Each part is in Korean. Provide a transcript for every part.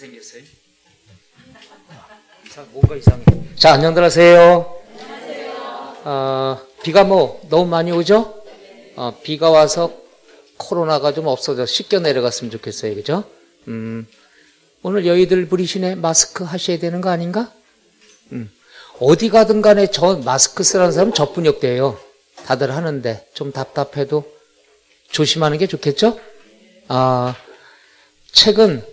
생겼어요? 뭔가 이상해. 자, 안녕들 하세요. 안녕하세요. 비가 너무 많이 오죠? 비가 와서 코로나가 좀 없어져 씻겨 내려갔으면 좋겠어요. 그죠? 오늘 여의들 부리시네 마스크 하셔야 되는 거 아닌가? 어디 가든 간에 저 마스크 쓰라는 사람은 저뿐이없대요. 다들 하는데 좀 답답해도 조심하는 게 좋겠죠? 책은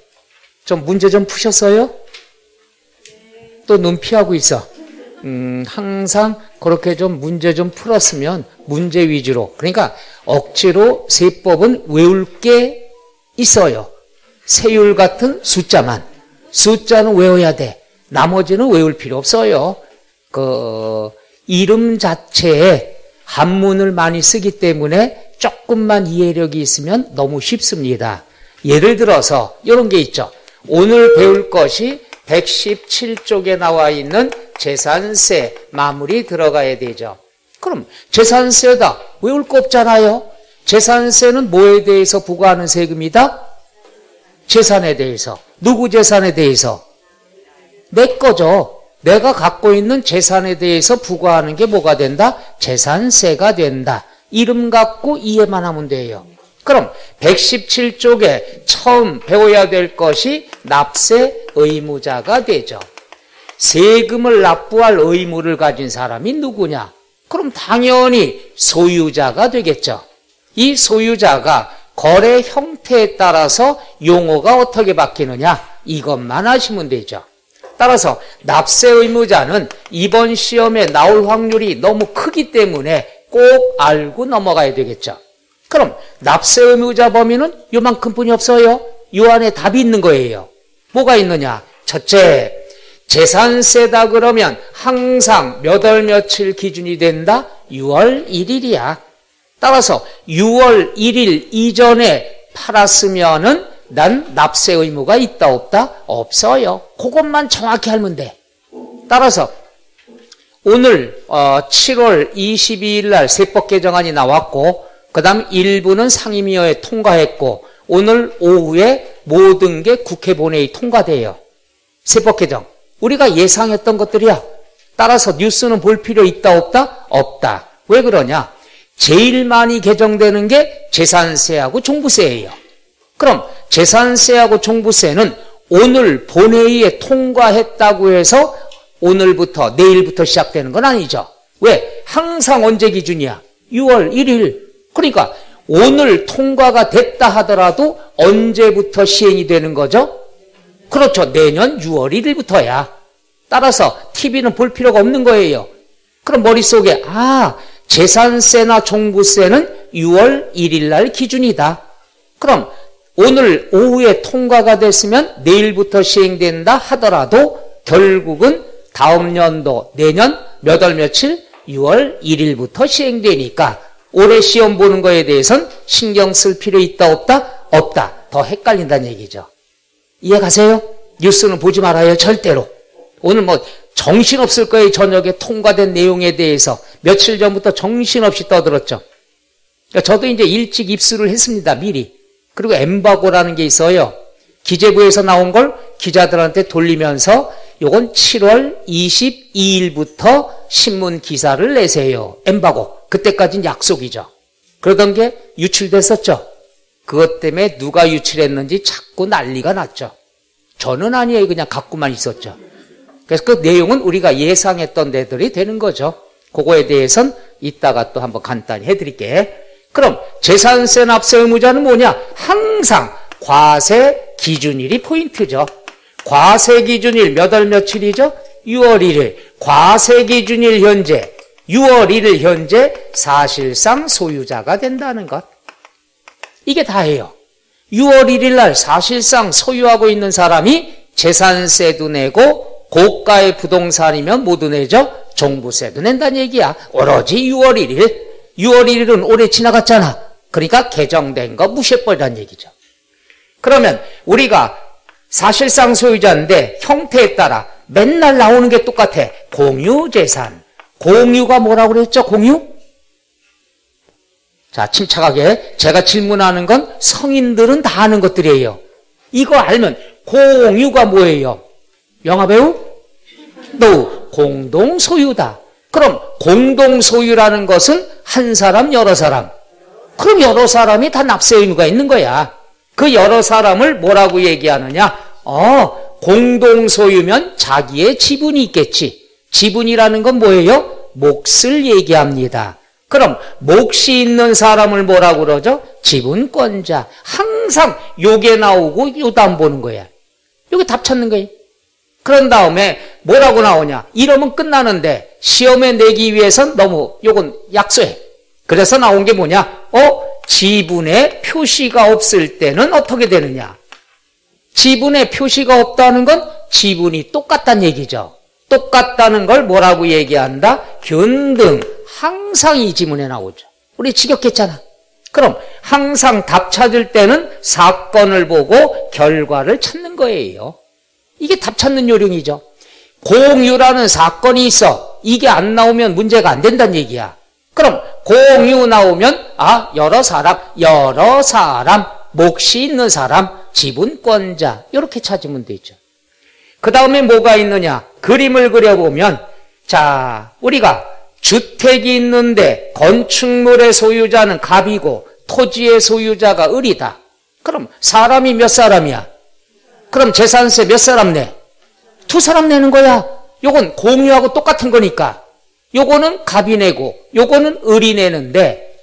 좀 문제 좀 푸셨어요? 또 눈 피하고 있어. 항상 그렇게 좀 문제 좀 풀었으면 문제 위주로. 그러니까 억지로 세법은 외울 게 있어요. 세율 같은 숫자만. 숫자는 외워야 돼. 나머지는 외울 필요 없어요. 이름 자체에 한문을 많이 쓰기 때문에 조금만 이해력이 있으면 너무 쉽습니다. 예를 들어서 이런 게 있죠. 오늘 배울 것이 117쪽에 나와 있는 재산세 마무리 들어가야 되죠. 그럼 재산세다. 외울 거 없잖아요. 재산세는 뭐에 대해서 부과하는 세금이다? 재산에 대해서. 누구 재산에 대해서? 내 거죠. 내가 갖고 있는 재산에 대해서 부과하는 게 뭐가 된다? 재산세가 된다. 이름 갖고 이해만 하면 돼요. 그럼 117쪽에 처음 배워야 될 것이 납세 의무자가 되죠. 세금을 납부할 의무를 가진 사람이 누구냐? 그럼 당연히 소유자가 되겠죠. 이 소유자가 거래 형태에 따라서 용어가 어떻게 바뀌느냐? 이것만 아시면 되죠. 따라서 납세 의무자는 이번 시험에 나올 확률이 너무 크기 때문에 꼭 알고 넘어가야 되겠죠. 그럼 납세 의무자 범위는 요만큼뿐이 없어요. 요 안에 답이 있는 거예요. 뭐가 있느냐? 첫째, 재산세다 그러면 항상 몇 월 며칠 기준이 된다? 6월 1일이야. 따라서 6월 1일 이전에 팔았으면은 난 납세 의무가 있다 없다? 없어요. 그것만 정확히 알면 돼. 따라서 오늘 7월 22일 날 세법 개정안이 나왔고 그 다음 일부는 상임위원회 통과했고 오늘 오후에 모든 게 국회 본회의 통과돼요. 세법 개정. 우리가 예상했던 것들이야. 따라서 뉴스는 볼 필요 있다 없다? 없다. 왜 그러냐? 제일 많이 개정되는 게 재산세하고 종부세예요. 그럼 재산세하고 종부세는 오늘 본회의에 통과했다고 해서 오늘부터 내일부터 시작되는 건 아니죠. 왜? 항상 언제 기준이야? 6월 1일. 그러니까 오늘 통과가 됐다 하더라도 언제부터 시행이 되는 거죠? 그렇죠. 내년 6월 1일부터야. 따라서 TV는 볼 필요가 없는 거예요. 그럼 머릿속에 재산세나 종부세는 6월 1일 날 기준이다. 그럼 오늘 오후에 통과가 됐으면 내일부터 시행된다 하더라도 결국은 다음 연도 내년 몇 월 며칠? 6월 1일부터 시행되니까 올해 시험 보는 거에 대해서는 신경 쓸 필요 있다 없다? 없다. 더 헷갈린다는 얘기죠. 이해 가세요? 뉴스는 보지 말아요. 절대로. 오늘 정신없을 거예요. 저녁에 통과된 내용에 대해서 며칠 전부터 정신없이 떠들었죠. 그러니까 저도 이제 일찍 입수를 했습니다. 미리. 그리고 엠바고라는 게 있어요. 기재부에서 나온 걸 기자들한테 돌리면서 요건 7월 22일부터 신문 기사를 내세요. 엠바고. 그때까지는 약속이죠. 그러던 게 유출됐었죠. 그것 때문에 누가 유출했는지 자꾸 난리가 났죠. 저는 아니에요. 그냥 갖고만 있었죠. 그래서 그 내용은 우리가 예상했던 데들이 되는 거죠. 그거에 대해서는 이따가 또 한번 간단히 해드릴게. 그럼 재산세 납세 의무자는 뭐냐? 항상 과세 기준일이 포인트죠. 과세 기준일 몇 월 며칠이죠? 6월 1일. 과세 기준일 현재 6월 1일 현재 사실상 소유자가 된다는 것. 이게 다예요. 6월 1일 날 사실상 소유하고 있는 사람이 재산세도 내고 고가의 부동산이면 뭐도 내죠? 종부세도 낸다는 얘기야. 오로지 6월 1일. 6월 1일은 올해 지나갔잖아. 그러니까 개정된 거 무시해버리라는 얘기죠. 그러면 우리가 사실상 소유자인데 형태에 따라 맨날 나오는 게 똑같아. 공유재산. 공유가 뭐라고 그랬죠? 공유? 자, 침착하게 제가 질문하는 건 성인들은 다 아는 것들이에요. 이거 알면 공유가 뭐예요? 영화배우? 노, 공동소유다. 그럼 공동소유라는 것은 한 사람, 여러 사람. 그럼 여러 사람이 다 납세 의무가 있는 거야. 그 여러 사람을 뭐라고 얘기하느냐? 공동소유면 자기의 지분이 있겠지. 지분이라는 건 뭐예요? 몫을 얘기합니다. 그럼 몫이 있는 사람을 뭐라고 그러죠? 지분권자. 항상 요게 나오고 요도 안 보는 거야. 요게 답 찾는 거예요. 그런 다음에 뭐라고 나오냐? 이러면 끝나는데 시험에 내기 위해선 너무 요건 약소해. 그래서 나온 게 뭐냐? 지분에 표시가 없을 때는 어떻게 되느냐? 지분에 표시가 없다는 건 지분이 똑같다는 얘기죠. 똑같다는 걸 뭐라고 얘기한다? 균등. 항상 이 지문에 나오죠. 우리 지겹겠잖아. 그럼 항상 답 찾을 때는 사건을 보고 결과를 찾는 거예요. 이게 답 찾는 요령이죠. 공유라는 사건이 있어. 이게 안 나오면 문제가 안 된다는 얘기야. 그럼 공유 나오면 여러 사람, 몫이 있는 사람, 지분권자 이렇게 찾으면 되죠. 그 다음에 뭐가 있느냐? 그림을 그려보면 자, 우리가 주택이 있는데 건축물의 소유자는 갑이고 토지의 소유자가 을이다. 그럼 사람이 몇 사람이야? 그럼 재산세 몇 사람 내? 2사람 내는 거야. 요건 공유하고 똑같은 거니까. 요거는 갑이 내고 요거는 을이 내는데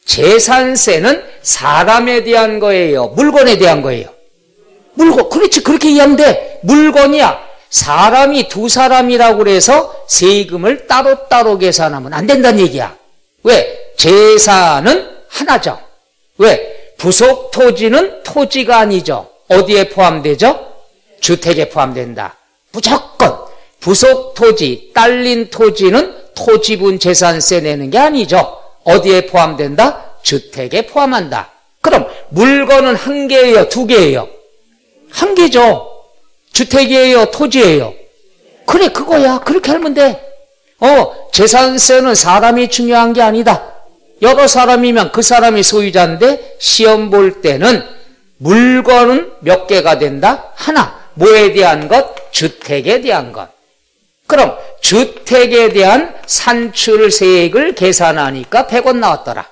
재산세는 사람에 대한 거예요? 물건에 대한 거예요? 물건. 그렇지. 그렇게 이해하면 돼. 물건이야. 사람이 2사람이라고 그래서 세금을 따로따로 계산하면 안 된다는 얘기야. 왜? 재산은 하나죠. 왜? 부속 토지는 토지가 아니죠. 어디에 포함되죠? 주택에 포함된다. 무조건 부속 토지, 딸린 토지는 토지분 재산세 내는 게 아니죠. 어디에 포함된다? 주택에 포함한다. 그럼 물건은 1개예요? 2개예요? 1개죠. 주택이에요? 토지예요? 그래, 그거야. 그렇게 하면 돼. 재산세는 사람이 중요한 게 아니다. 여러 사람이면 그 사람이 소유자인데 시험 볼 때는 물건은 몇 개가 된다? 하나. 뭐에 대한 것? 주택에 대한 것. 그럼 주택에 대한 산출세액을 계산하니까 100원 나왔더라.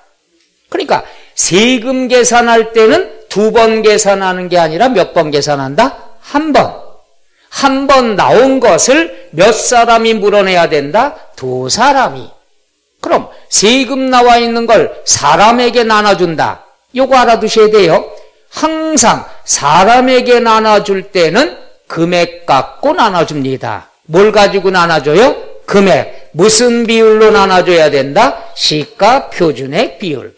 그러니까 세금 계산할 때는 2번 계산하는 게 아니라 몇 번 계산한다? 1번. 한 번 나온 것을 몇 사람이 물어내야 된다? 2사람이. 그럼 세금 나와 있는 걸 사람에게 나눠준다. 요거 알아두셔야 돼요. 항상 사람에게 나눠줄 때는 금액 갖고 나눠줍니다. 뭘 가지고 나눠줘요? 금액. 무슨 비율로 나눠줘야 된다? 시가 표준액 비율.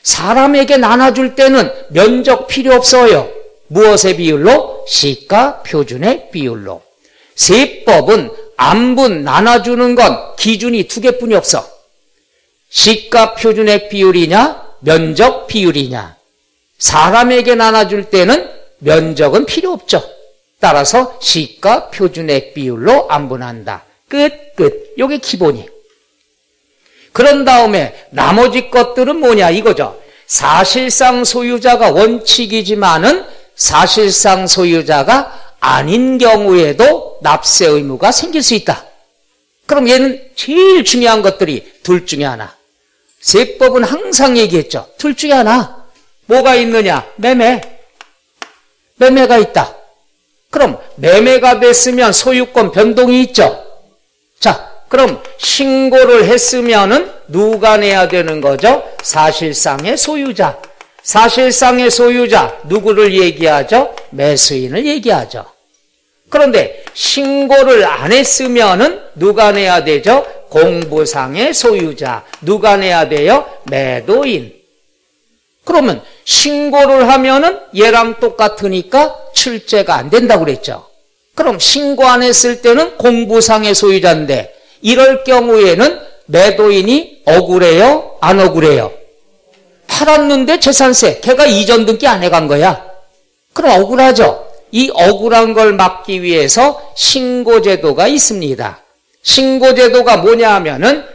사람에게 나눠줄 때는 면적 필요 없어요. 무엇의 비율로? 시가 표준액 비율로. 세법은 안분 나눠주는 건 기준이 2개뿐이 없어. 시가 표준액 비율이냐? 면적 비율이냐? 사람에게 나눠줄 때는 면적은 필요 없죠. 따라서 시가 표준액 비율로 안분한다. 끝. 요게 기본이에요. 그런 다음에 나머지 것들은 뭐냐 이거죠. 사실상 소유자가 원칙이지만은 사실상 소유자가 아닌 경우에도 납세 의무가 생길 수 있다. 그럼 얘는 제일 중요한 것들이 둘 중에 하나. 세법은 항상 얘기했죠. 둘 중에 하나. 뭐가 있느냐? 매매가 있다. 그럼 매매가 됐으면 소유권 변동이 있죠. 자, 그럼 신고를 했으면은 누가 내야 되는 거죠? 사실상의 소유자. 사실상의 소유자 누구를 얘기하죠? 매수인을 얘기하죠. 그런데 신고를 안 했으면은 누가 내야 되죠? 공부상의 소유자. 누가 내야 돼요? 매도인. 그러면 신고를 하면은 얘랑 똑같으니까 출제가 안 된다고 그랬죠. 그럼 신고 안 했을 때는 공부상의 소유자인데 이럴 경우에는 매도인이 억울해요? 안 억울해요? 팔았는데 재산세, 걔가 이전 등기 안 해간 거야. 그럼 억울하죠. 이 억울한 걸 막기 위해서 신고제도가 있습니다. 신고제도가 뭐냐 하면은